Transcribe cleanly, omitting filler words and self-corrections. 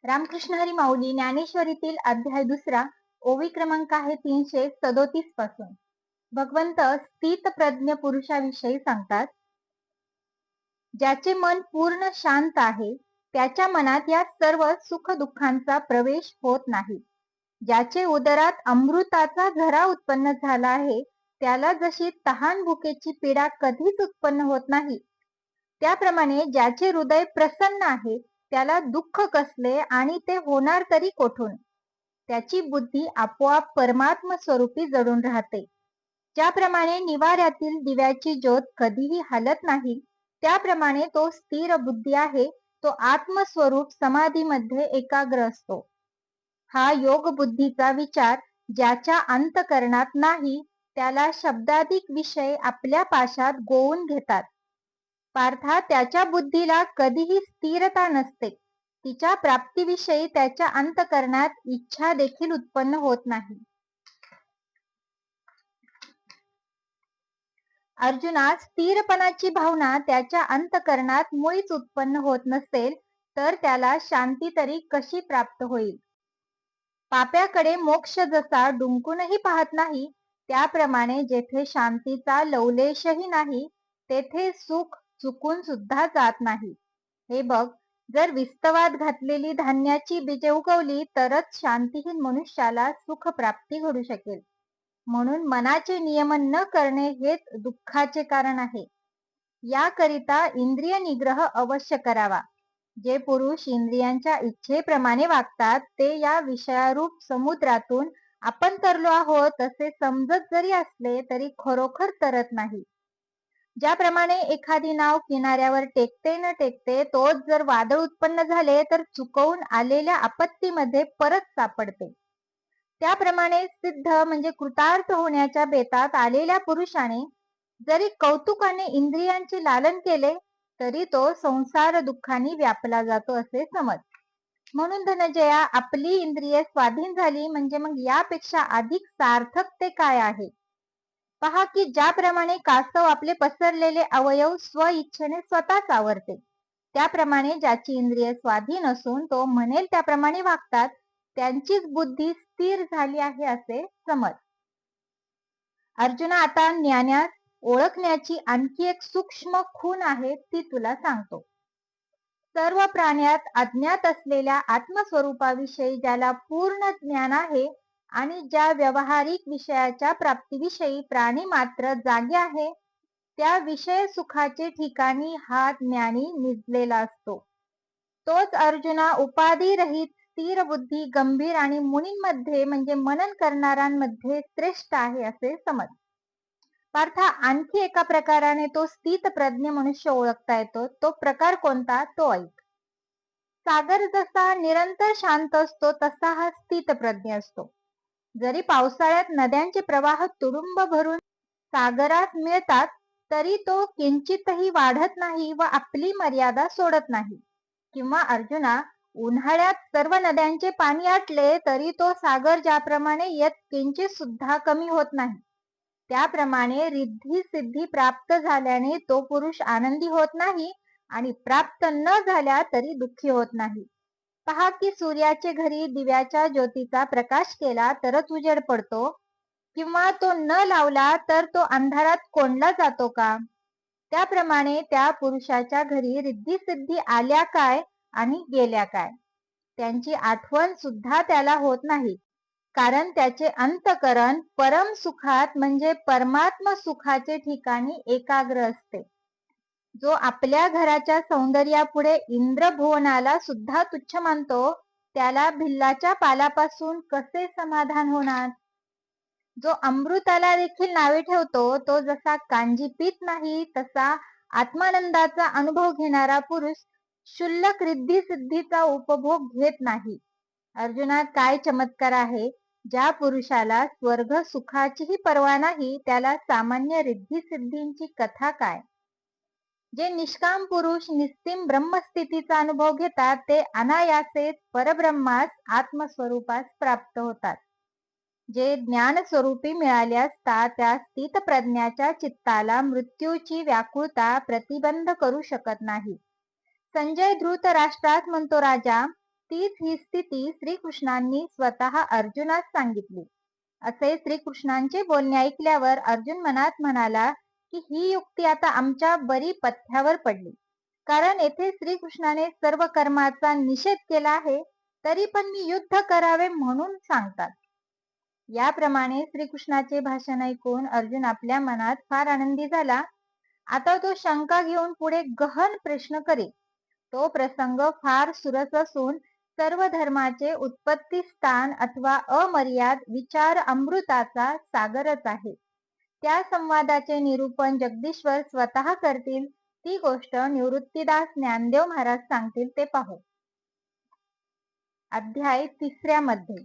रामकृष्ण हरी माऊली ज्ञानेश्वरीतील अध्याय 2 ओवी क्रमांक आहे 337 पासून. भगवंत स्थित प्रज्ञ पुरुषाविषयी सांगतात. ज्याचे मन पूर्ण शांत आहे त्याच्या मनात या सर्व सुख दुःखांचा प्रवेश होत नाही. ज्याचे उदरात अमृताचा झरा उत्पन्न झाला आहे त्याला जशी तहान भुकेची पीडा कधीच उत्पन्न होत नाही, त्याप्रमाणे ज्याचे हृदय प्रसन्न आहे त्याला दुःख कसले आणि ते होणार तरी कोठून. त्याची बुद्धी आपोआप परमात्म स्वरूपी जडून राहते. ज्याप्रमाणे निवाऱ्यातील दिव्याची ज्योत कधीही हलत नाही, त्याप्रमाणे तो स्थिर बुद्धी आहे तो आत्मस्वरूप समाधीमध्ये एकाग्र असतो. हा योग बुद्धीचा विचार ज्याच्या अंतकरणात नाही त्याला शब्दाधिक विषय आपल्या पाशात गोवून घेतात. पार्था, त्याच्या बुद्धीला कधीही स्थिरता नसते. तिच्या प्राप्तीविषयी त्याच्या अंतकरणात इच्छा देखील उत्पन्न होत नाही. अर्जुना, स्थिरपणाची भावना त्याच्या अंतकरणात मुळीच उत्पन्न होत नसेल तर त्याला शांती तरी कशी प्राप्त होईल. पाप्याकडे मोक्ष जसा डुंकूनही पाहत नाही त्याप्रमाणे जेथे शांतीचा लवलेशही नाही तेथे सुख चुकून सुद्धा जात नाही. हे बघ, जर विस्तवात घातलेली धान्याची बीजे उगवली तरच शांतीहीन मनुष्याला सुख प्राप्ती घडू शकेल. म्हणून मनाचे नियमन न करणे हेच दुःखाचे कारण आहे. याकरिता इंद्रिय निग्रह अवश्य करावा. जे पुरुष इंद्रियांच्या इच्छेप्रमाणे वागतात ते या विषयारूप समुद्रातून आपण तरलो आहोत असे समजत जरी असले तरी खरोखर तरत नाही. ज्याप्रमाणे एखादी नाव किनाऱ्यावर टेकते न टेकते तोच जर वादळ उत्पन्न झाले तर चुकवून आलेल्या आपत्तीमध्ये परत सापडते. त्याप्रमाणे सिद्ध म्हणजे कृतार्थ होण्याच्या बेतात आलेल्या पुरुषाने जरी कौतुकाने इंद्रियांचे लालन केले तरी तो संसार दुःखाने व्यापला जातो असे समज. म्हणून धनंजया, आपली इंद्रिये स्वाधीन झाली म्हणजे मग यापेक्षा अधिक सार्थक ते काय आहे. पहा की ज्याप्रमाणे कासव आपले पसरलेले अवयव स्व इच्छेने स्वतःच आवरते, त्याप्रमाणे ज्याची इंद्रिय स्वाधीन असून तो म्हणेल त्याप्रमाणे वागतात त्यांचीच बुद्धी स्थिर झाली आहे असे समज. अर्जुना, आता ज्ञानास ओळखण्याची आणखी एक सूक्ष्म खूण आहे ती तुला सांगतो. सर्व प्राण्यात अज्ञात असलेल्या आत्मस्वरूपाविषयी ज्याला पूर्ण ज्ञान आहे आणि ज्या व्यावहारिक विषयाच्या प्राप्तीविषयी प्राणी मात्र जागे आहे त्या विषय सुखाचे ठिकाणी हा ज्ञानी निजलेला असतो. तोच अर्जुना उपाधी रहित स्थिर बुद्धी गंभीर आणि मुनींमध्ये म्हणजे मनन करणाऱ्यांमध्ये श्रेष्ठ आहे असे समज. पार्था, आणखी एका प्रकाराने तो स्थित प्रज्ञ मनुष्य ओळखता येतो. तो प्रकार कोणता तो ऐक. सागर जसा निरंतर शांत असतो तसा हा स्थित प्रज्ञ असतो. जरी पावसाळ्यात नद्यांचे प्रवाह तुडुंब भरून सागरात मिळतात तरी तो किंचितही वाढत नाही व आपली मर्यादा सोडत नाही. किंवा अर्जुना, उन्हाळ्यात सर्व नद्यांचे पाणी आटले तरी तो सागर ज्याप्रमाणे येत किंचित सुद्धा कमी होत नाही, त्याप्रमाणे रिद्धी सिद्धी प्राप्त झाल्याने तो पुरुष आनंदी होत नाही आणि प्राप्त न झाल्या तरी दुःखी होत नाही. पहा की सूर्याचे घरी दिव्याच्या ज्योतीचा प्रकाश केला तरच उजेड पडतो, किंवा तो न लावला तर तो अंधारात कोंडला जातो का. त्याप्रमाणे त्या पुरुषाच्या घरी रिद्धी सिद्धी आल्या काय आणि गेल्या काय त्यांची आठवण सुद्धा त्याला होत नाही, कारण त्याचे अंतकरण परम सुखात म्हणजे परमात्म सुखाचे ठिकाणी एकाग्र असते. जो आपल्या घराच्या सौंदर्यापुढे इंद्रभुवनाला सुद्धा तुच्छ मानतो त्याला भिल्लाच्या पालापासून कसे समाधान होणार. जो अमृताला देखील नावे ठेवतो तो जसा कांजी पीत नाही तसा आत्मानंदाचा अनुभव घेणारा पुरुष क्षुल्लक रिद्धी सिद्धीचा उपभोग घेत नाही. अर्जुना, काय चमत्कार आहे. ज्या पुरुषाला स्वर्ग सुखाचीही पर्वा नाही त्याला सामान्य रिद्धी सिद्धींची कथा काय. जे निष्काम पुरुष निस्सीम ब्रह्मस्थितीचा अनुभव घेतात ते अनायासेच परब्रह्मास आत्मस्वरूपास प्राप्त होतात. जे ज्ञान स्वरूपी मिळाले असता त्या स्थित प्रज्ञाच्या चित्ताला मृत्यूची व्याकुळता प्रतिबंध करू शकत नाही. संजय धृतराष्ट्रास म्हणतो, राजा, तीच ही स्थिती श्रीकृष्णांनी स्वतः अर्जुनास सांगितली. असे श्रीकृष्णांचे बोलणे ऐकल्यावर अर्जुन मनात म्हणाला की ही युक्ती आता आमच्या बरी पथ्यावर पडली, कारण येथे श्रीकृष्णाने सर्व कर्माचा निषेध केला आहे, तरी पण मी युद्ध करावे म्हणून सांगतात. याप्रमाणे श्रीकृष्णाचे भाषण ऐकून अर्जुन आपल्या मनात फार आनंदी झाला. आता तो शंका घेऊन पुढे गहन प्रश्न करी. तो प्रसंग फार सुरस असून सर्व धर्माचे उत्पत्ती स्थान अथवा अमर्याद विचार अमृताचा सागरच आहे. त्या संवादाचे निरूपण जगदीश्वर स्वतः करतील. ती गोष्ट निवृत्तीदास ज्ञानदेव महाराज सांगतील ते पाहू. अध्याय 3 मध्ये